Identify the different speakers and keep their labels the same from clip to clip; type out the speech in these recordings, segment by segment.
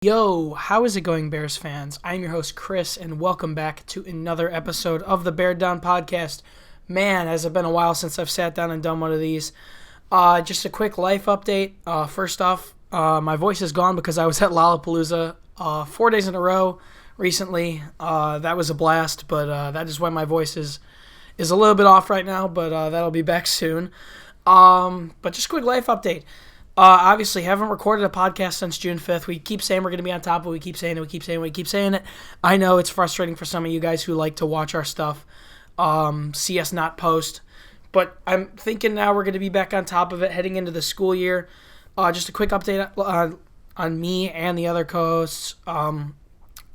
Speaker 1: Yo, how is it going, Bears fans? I'm your host, Chris, and welcome back to another episode of the Bear Down Podcast. Man, has it been a while since I've sat down and done one of these. Just a quick life update. First off, my voice is gone because I was at Lollapalooza 4 days in a row recently. That was a blast, but that is why my voice is a little bit off right now, but that'll be back soon. But just a quick life update. Obviously, haven't recorded a podcast since June 5th. We keep saying we're going to be on top of it. We keep saying it. I know it's frustrating for some of you guys who like to watch our stuff, see us not post. But I'm thinking now we're going to be back on top of it heading into the school year. Just a quick update on me and the other co-hosts. I'm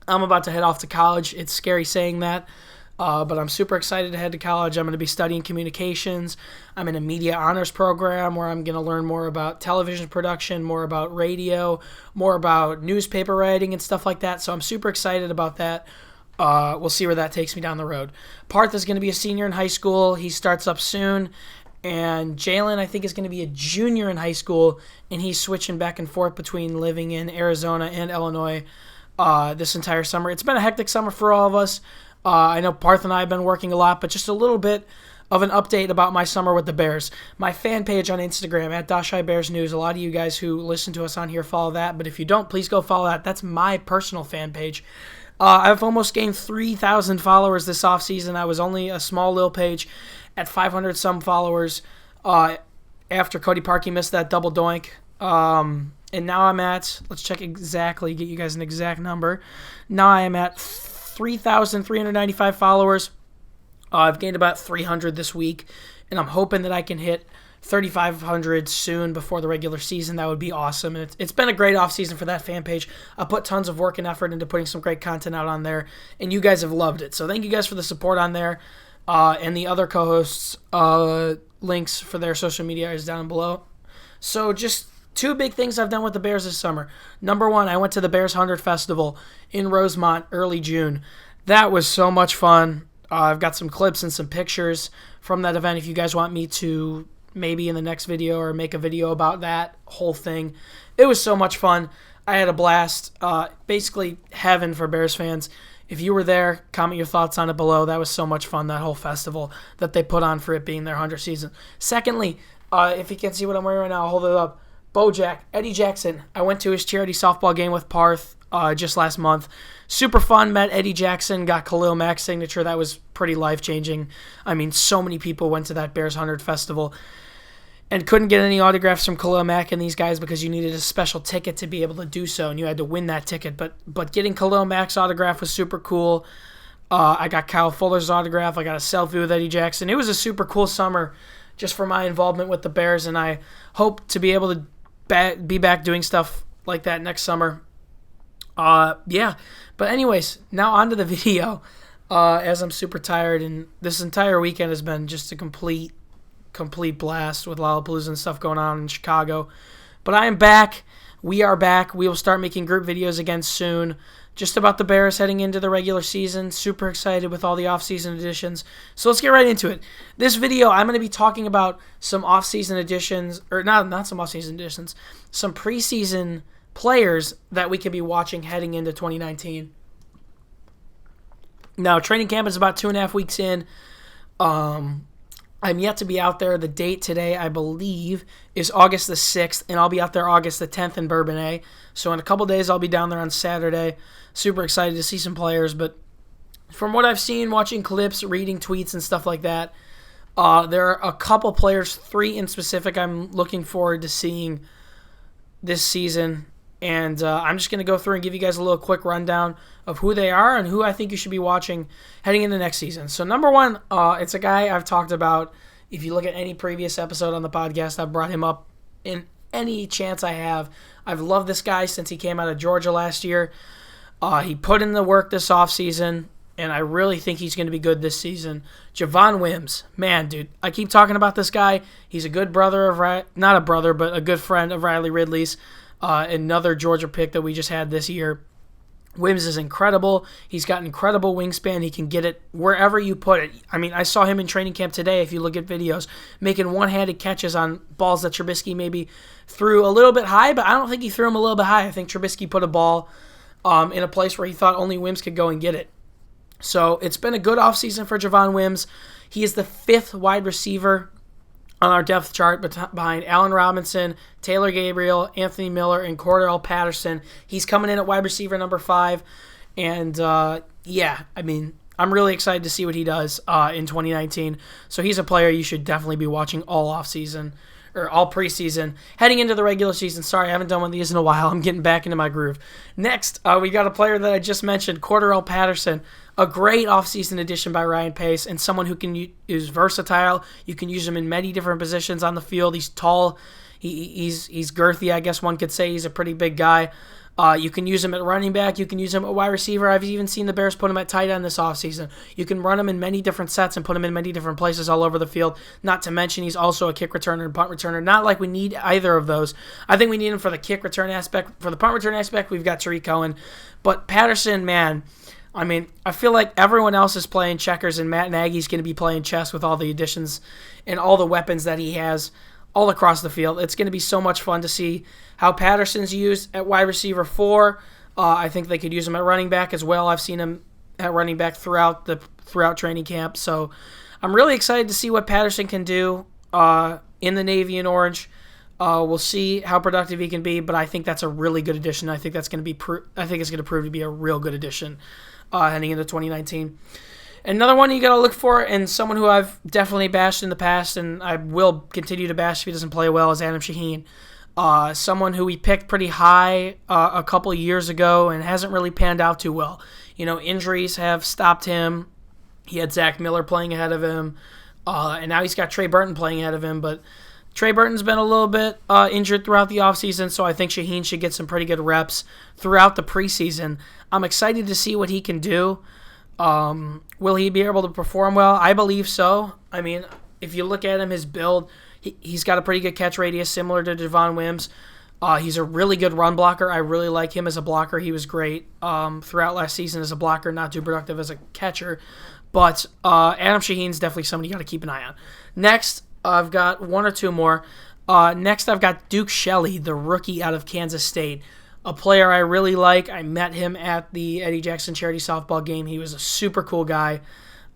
Speaker 1: about to head off to college. It's scary saying that. But I'm super excited to head to college. I'm going to be studying communications. I'm in a media honors program where I'm going to learn more about television production, more about radio, more about newspaper writing and stuff like that. So I'm super excited about that. We'll see where that takes me down the road. Parth is going to be a senior in high school. He starts up soon. And Jaylen, I think, is going to be a junior in high school. And he's switching back and forth between living in Arizona and Illinois this entire summer. It's been a hectic summer for all of us. I know Parth and I have been working a lot, but just a little bit of an update about my summer with the Bears. My fan page on Instagram, at Dashai Bears News. A lot of you guys who listen to us on here follow that, but if you don't, please go follow that. That's my personal fan page. I've almost gained 3,000 followers this offseason. I was only a small little page at 500-some followers after Cody Parkey missed that double doink. And now I'm at, let's check exactly, get you guys an exact number. Now I am at 3,395 followers. I've gained about 300 this week, and I'm hoping that I can hit 3,500 soon before the regular season. That would be awesome. And it's been a great offseason for that fan page. I put tons of work and effort into putting some great content out on there, and you guys have loved it. So thank you guys for the support on there. And the other co-hosts' links for their social media is down below. So just two big things I've done with the Bears this summer. Number one, I went to the Bears 100 Festival in Rosemont early June. That was so much fun. I've got some clips and some pictures from that event if you guys want me to maybe in the next video or make a video about that whole thing. It was so much fun. I had a blast. Basically heaven for Bears fans. If you were there, comment your thoughts on it below. That was so much fun, that whole festival that they put on for it being their 100th season. Secondly, if you can't see what I'm wearing right now, I'll hold it up. Bojack, Eddie Jackson. I went to his charity softball game with Parth just last month. Super fun. Met Eddie Jackson. Got Khalil Mack's signature. That was pretty life-changing. I mean, so many people went to that Bears 100 Festival and couldn't get any autographs from Khalil Mack and these guys because you needed a special ticket to be able to do so, and you had to win that ticket. But getting Khalil Mack's autograph was super cool. I got Kyle Fuller's autograph. I got a selfie with Eddie Jackson. It was a super cool summer just for my involvement with the Bears, and I hope to be able to be back doing stuff like that next summer. Yeah. But anyways, now on to the video. As I'm super tired, and this entire weekend has been just a complete blast with Lollapalooza and stuff going on in Chicago. But I am back. We are back. We will start making group videos again soon. Just about the Bears heading into the regular season. Super excited with all the off-season additions. So let's get right into it. This video, I'm going to be talking about some off-season additions, or not some off-season additions, some preseason players that we could be watching heading into 2019. Now, training camp is about 2.5 weeks in. I'm yet to be out there. The date today, I believe, is August the 6th, and I'll be out there August the 10th in Bourbonnais. So in a couple days, I'll be down there on Saturday. Super excited to see some players, but from what I've seen, watching clips, reading tweets, and stuff like that, there are a couple players, 3 in specific, I'm looking forward to seeing this season. And I'm just going to go through and give you guys a little quick rundown of who they are and who I think you should be watching heading into next season. So number one, it's a guy I've talked about. If you look at any previous episode on the podcast, I've brought him up in any chance I have. I've loved this guy since he came out of Georgia last year. He put in the work this offseason, and I really think he's going to be good this season. Javon Wims. Man, dude, I keep talking about this guy. He's a good brother of not a brother, but a good friend of Riley Ridley's. Another Georgia pick that we just had this year. Wims is incredible. He's got incredible wingspan. He can get it wherever you put it. I mean, I saw him in training camp today, if you look at videos, making one-handed catches on balls that Trubisky maybe threw a little bit high, but I don't think he threw him a little bit high. I think Trubisky put a ball in a place where he thought only Wims could go and get it. So it's been a good offseason for Javon Wims. He is the 5th wide receiver on our depth chart behind Allen Robinson, Taylor Gabriel, Anthony Miller, and Cordell Patterson. He's coming in at wide receiver number 5. And, I'm really excited to see what he does in 2019. So he's a player you should definitely be watching all offseason, or all preseason. Heading into the regular season, sorry, I haven't done one of these in a while. I'm getting back into my groove. Next, we got a player that I just mentioned, Cordell Patterson. A great offseason addition by Ryan Pace, and someone who is versatile. You can use him in many different positions on the field. He's tall. He's girthy, I guess one could say. He's a pretty big guy. You can use him at running back. You can use him at wide receiver. I've even seen the Bears put him at tight end this offseason. You can run him in many different sets and put him in many different places all over the field. Not to mention he's also a kick returner and punt returner. Not like we need either of those. I think we need him for the kick return aspect. For the punt return aspect, we've got Tariq Cohen. But Patterson, man, I mean, I feel like everyone else is playing checkers, and Matt Nagy's going to be playing chess with all the additions and all the weapons that he has all across the field. It's going to be so much fun to see how Patterson's used at wide receiver 4. I think they could use him at running back as well. I've seen him at running back throughout training camp. So I'm really excited to see what Patterson can do in the navy and orange. We'll see how productive he can be, but I think that's a really good addition. I think that's going to be. I think it's going to prove to be a real good addition heading into 2019. Another one you got to look for, and someone who I've definitely bashed in the past, and I will continue to bash if he doesn't play well, is Adam Shaheen. Someone who we picked pretty high a couple of years ago and hasn't really panned out too well. You know, injuries have stopped him. He had Zach Miller playing ahead of him, and now he's got Trey Burton playing ahead of him, but Trey Burton's been a little bit injured throughout the offseason, so I think Shaheen should get some pretty good reps throughout the preseason. I'm excited to see what he can do. Will he be able to perform well? I believe so. I mean, if you look at him, his build, he's got a pretty good catch radius, similar to Javon Wims. He's a really good run blocker. I really like him as a blocker. He was great throughout last season as a blocker, not too productive as a catcher. But Adam Shaheen's definitely somebody you got to keep an eye on. Next, I've got one or two more. Next, I've got Duke Shelley, the rookie out of Kansas State. A player I really like. I met him at the Eddie Jackson charity softball game. He was a super cool guy.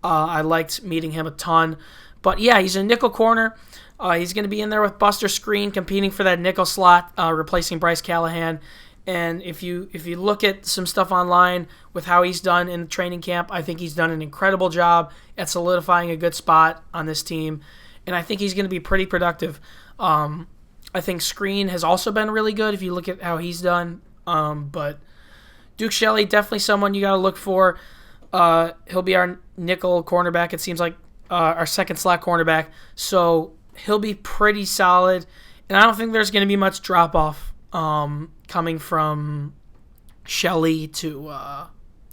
Speaker 1: I liked meeting him a ton. But yeah, he's a nickel corner. He's going to be in there with Buster Screen, competing for that nickel slot, replacing Bryce Callahan. And if you look at some stuff online with how he's done in training camp, I think he's done an incredible job at solidifying a good spot on this team. And I think he's going to be pretty productive. I think Screen has also been really good if you look at how he's done. But Duke Shelley, definitely someone you got to look for. He'll be our nickel cornerback. It seems like our second slot cornerback. So he'll be pretty solid. And I don't think there's going to be much drop-off coming from Shelley to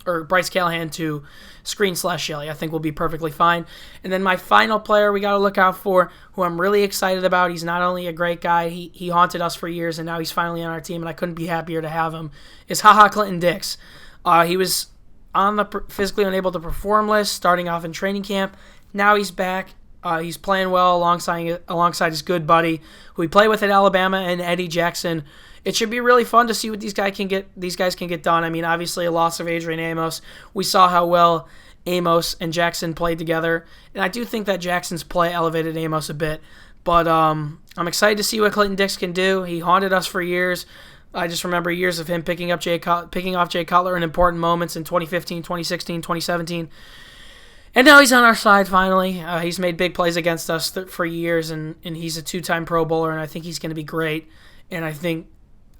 Speaker 1: or Bryce Callahan to Screen/Shelley. I think we'll be perfectly fine. And then my final player we got to look out for, who I'm really excited about. He's not only a great guy, he haunted us for years, and now he's finally on our team, and I couldn't be happier to have him, is Clinton-Dix. He was on the physically unable to perform list starting off in training camp. Now he's back. He's playing well alongside his good buddy, who he played with at Alabama, and Eddie Jackson. It should be really fun to see what these guys can get done. I mean, obviously a loss of Adrian Amos. We saw how well Amos and Jackson played together, and I do think that Jackson's play elevated Amos a bit. But I'm excited to see what Clinton-Dix can do. He haunted us for years. I just remember years of him picking off Jay Cutler in important moments in 2015, 2016, 2017. And now he's on our side finally. He's made big plays against us for years, and he's a two-time Pro Bowler, and I think he's going to be great. And I think,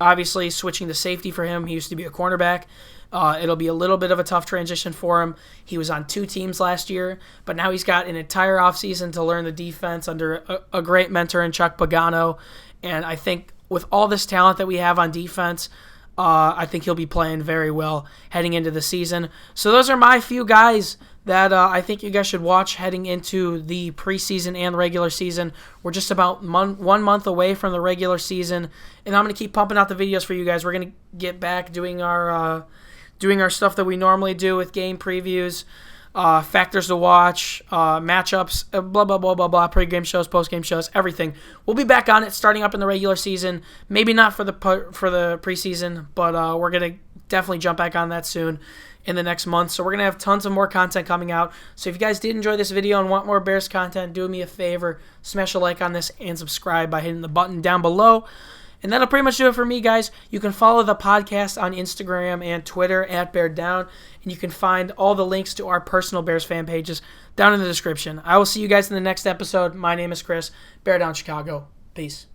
Speaker 1: obviously, switching to safety for him, he used to be a cornerback. It'll be a little bit of a tough transition for him. He was on 2 teams last year, but now he's got an entire offseason to learn the defense under a great mentor in Chuck Pagano. And I think with all this talent that we have on defense, I think he'll be playing very well heading into the season. So those are my few guys that I think you guys should watch heading into the preseason and regular season. We're just about 1 month away from the regular season, and I'm going to keep pumping out the videos for you guys. We're going to get back doing our doing our stuff that we normally do with game previews, factors to watch, matchups, blah, blah, blah, blah, blah, pre-game shows, post-game shows, everything. We'll be back on it starting up in the regular season. Maybe not for the preseason, but we're going to definitely jump back on that soon in the next month. So we're going to have tons of more content coming out. So if you guys did enjoy this video and want more Bears content, do me a favor, smash a like on this and subscribe by hitting the button down below. And that'll pretty much do it for me, guys. You can follow the podcast on Instagram and Twitter at Bear Down, and you can find all the links to our personal Bears fan pages down in the description. I will see you guys in the next episode. My name is Chris, Bear Down Chicago. Peace.